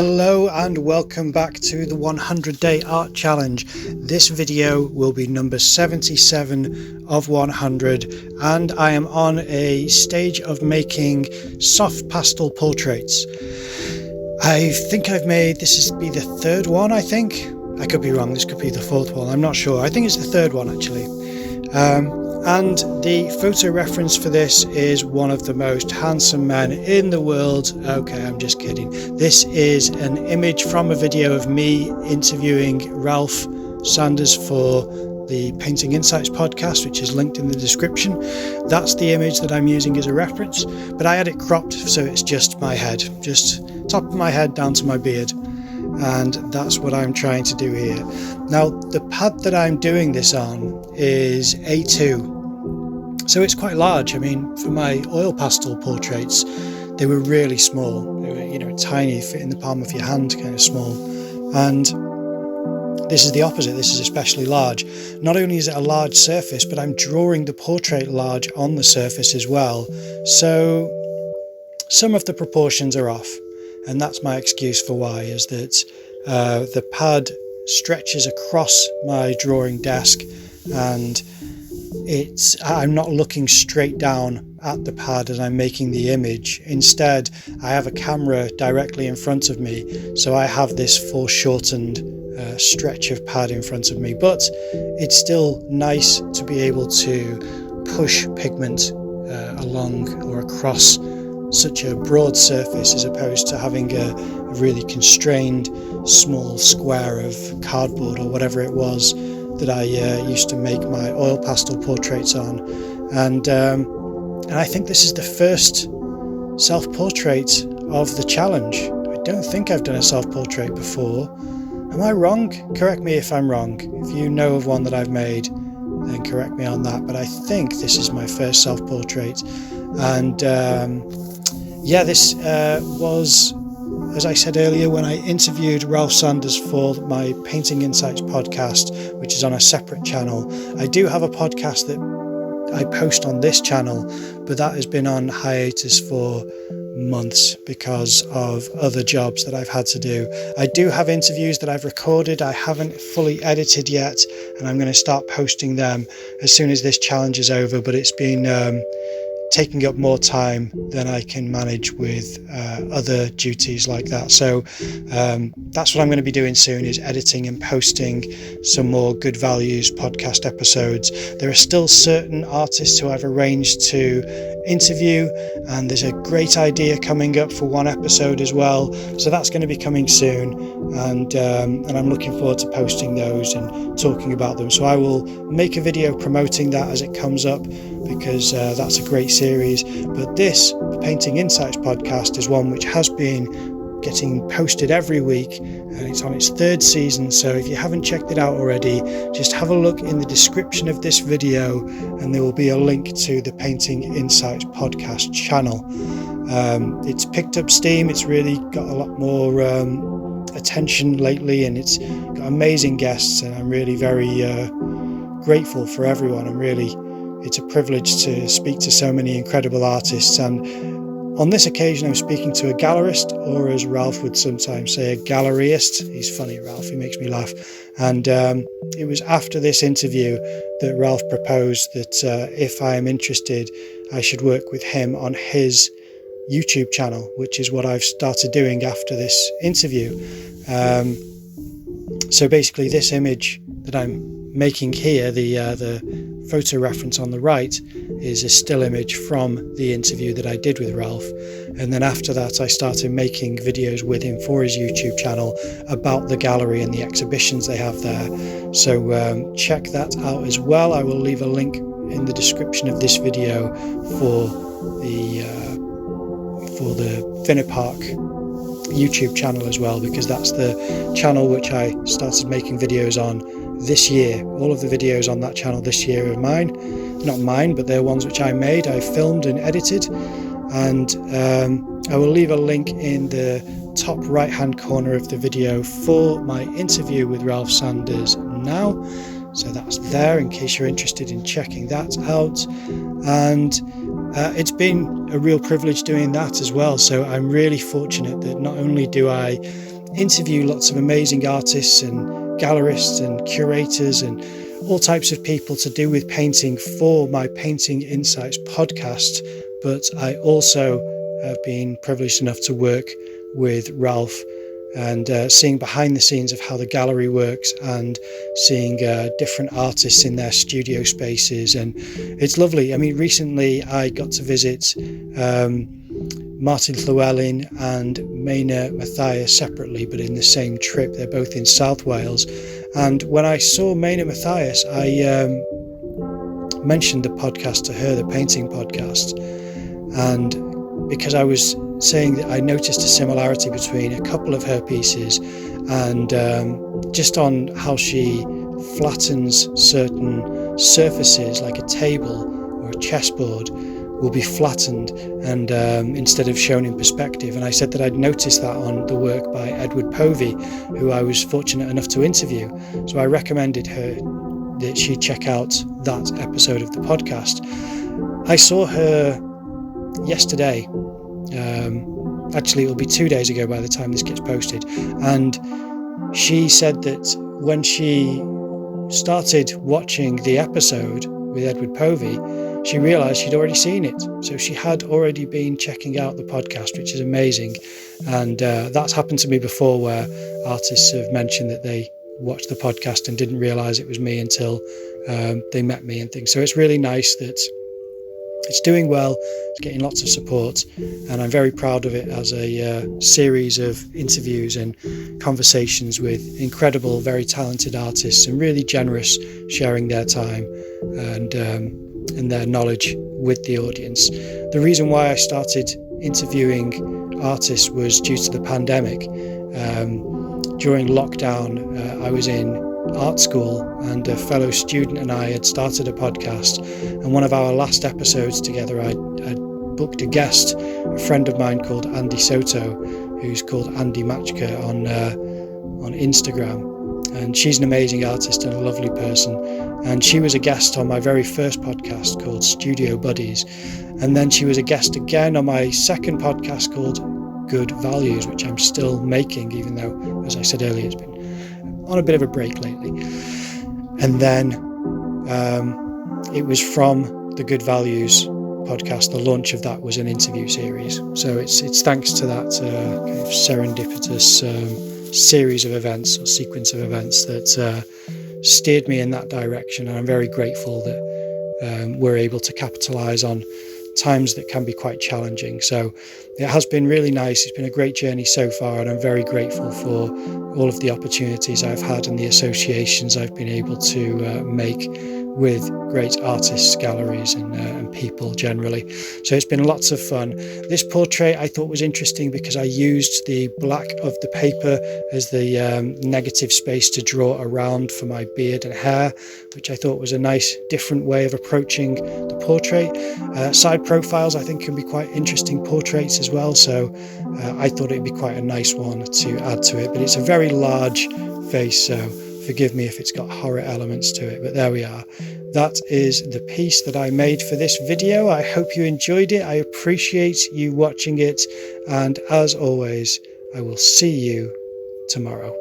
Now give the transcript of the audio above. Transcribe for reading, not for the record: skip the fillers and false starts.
Hello and welcome back to the 100-day art challenge. This video will be number 77 of 100 and I am on a stage of making soft pastel portraits. I think I've made, this be the third one, I think. I could be wrong, this could be the fourth one, I'm not sure. I think it's the third one actually. And the photo reference for this is one of the most handsome men in the world. Okay, I'm just kidding. This is an image from a video of me interviewing Ralph Sanders for the Painting Insights podcast, which is linked in the description. That's the image that I'm using as a reference, but I had it cropped so it's just my head, just top of my head down to my beard. And that's what I'm trying to do here. Now, the pad that I'm doing this on is A2, so it's quite large. I mean, for my oil pastel portraits, they were really small. They were, tiny, fit in the palm of your hand, kind of small. And this is the opposite. This is especially large. Not only is it a large surface, but I'm drawing the portrait large on the surface as well. So some of the proportions are off. And that's my excuse for why, is that the pad stretches across my drawing desk and I'm not looking straight down at the pad as I'm making the image. Instead, I have a camera directly in front of me, so I have this foreshortened stretch of pad in front of me, but it's still nice to be able to push pigment along or across such a broad surface as opposed to having a really constrained small square of cardboard or whatever it was that I used to make my oil pastel portraits on. And I think this is the first self-portrait of the challenge. I don't think I've done a self-portrait before. Am I wrong? Correct me if I'm wrong. If you know of one that I've made, then correct me on that. But I think this is my first self-portrait. And yeah, this was, as I said earlier, when I interviewed Ralph Sanders for my Painting Insights podcast, which is on a separate channel. I do have a podcast that I post on this channel, but that has been on hiatus for months because of other jobs that I've had to do. I do have interviews that I've recorded, I haven't fully edited yet, and I'm going to start posting them as soon as this challenge is over, but it's been taking up more time than I can manage with other duties like that. So that's what I'm going to be doing soon, is editing and posting some more Good Values podcast episodes. There are still certain artists who I've arranged to interview, and there's a great idea coming up for one episode as well. So that's going to be coming soon, and I'm looking forward to posting those and talking about them. So I will make a video promoting that as it comes up, because that's a great series. But this Painting Insights podcast is one which has been getting posted every week, and it's on its third season. So if you haven't checked it out already, just have a look in the description of this video and there will be a link to the Painting Insights podcast channel. It's picked up steam, it's really got a lot more attention lately, and it's got amazing guests, and I'm really very grateful for everyone. It's a privilege to speak to so many incredible artists, and on this occasion I'm speaking to a gallerist, or as Ralph would sometimes say, a galleryist. He's funny, Ralph, he makes me laugh. And it was after this interview that Ralph proposed that if I am interested, I should work with him on his YouTube channel, which is what I've started doing after this interview. So basically this image that I'm making here, the photo reference on the right, is a still image from the interview that I did with Ralph. And then after that I started making videos with him for his YouTube channel about the gallery and the exhibitions they have there. So check that out as well. I will leave a link in the description of this video for the Ffin parc YouTube channel as well, because that's the channel which I started making videos on this year. All of the videos on that channel this year are mine. Not mine, but they're ones which I made, I filmed and edited. And I will leave a link in the top right hand corner of the video for my interview with Ralph Sanders now. So that's there in case you're interested in checking that out. And It's been a real privilege doing that as well. So I'm really fortunate that not only do I interview lots of amazing artists and gallerists and curators and all types of people to do with painting for my Painting Insights podcast, but I also have been privileged enough to work with Ralph and seeing behind the scenes of how the gallery works and seeing different artists in their studio spaces. And it's lovely. I mean, recently I got to visit Martin Llewellyn and Maina Matthias separately, but in the same trip. They're both in South Wales. And when I saw Maina Matthias, I mentioned the podcast to her, the painting podcast. And because I was saying that I noticed a similarity between a couple of her pieces and just on how she flattens certain surfaces, like a table or a chessboard will be flattened and instead of shown in perspective. And I said that I'd noticed that on the work by Edward Povey, who I was fortunate enough to interview. So I recommended her that she check out that episode of the podcast. I saw her yesterday. Actually, it'll be 2 days ago by the time this gets posted. And she said that when she started watching the episode with Edward Povey, she realised she'd already seen it. So she had already been checking out the podcast, which is amazing. And that's happened to me before, where artists have mentioned that they watched the podcast and didn't realise it was me until they met me and things. So it's really nice that it's doing well, it's getting lots of support, and I'm very proud of it as a series of interviews and conversations with incredible, very talented artists and really generous, sharing their time and their knowledge with the audience. The reason why I started interviewing artists was due to the pandemic. During lockdown, I was in art school and a fellow student and I had started a podcast, and one of our last episodes together I booked a guest, a friend of mine called Andy Soto, who's called Andy Matchka on Instagram, and she's an amazing artist and a lovely person, and she was a guest on my very first podcast called Studio Buddies, and then she was a guest again on my second podcast called Good Values, which I'm still making, even though, as I said earlier, it's been on a bit of a break lately. And then it was from the Good Values podcast, the launch of that was an interview series. So it's thanks to that kind of serendipitous series of events or sequence of events that steered me in that direction. And I'm very grateful that we're able to capitalise on times that can be quite challenging. So it has been really nice. It's been a great journey so far, and I'm very grateful for all of the opportunities I've had and the associations I've been able to make with great artists, galleries and people generally. So it's been lots of fun. This portrait I thought was interesting because I used the black of the paper as the negative space to draw around for my beard and hair, which I thought was a nice different way of approaching the portrait. Side profiles I think can be quite interesting portraits as well, so I thought it'd be quite a nice one to add to it, but it's a very large face, so forgive me if it's got horror elements to it, but there we are. That is the piece that I made for this video. I hope you enjoyed it. I appreciate you watching it, and as always, I will see you tomorrow.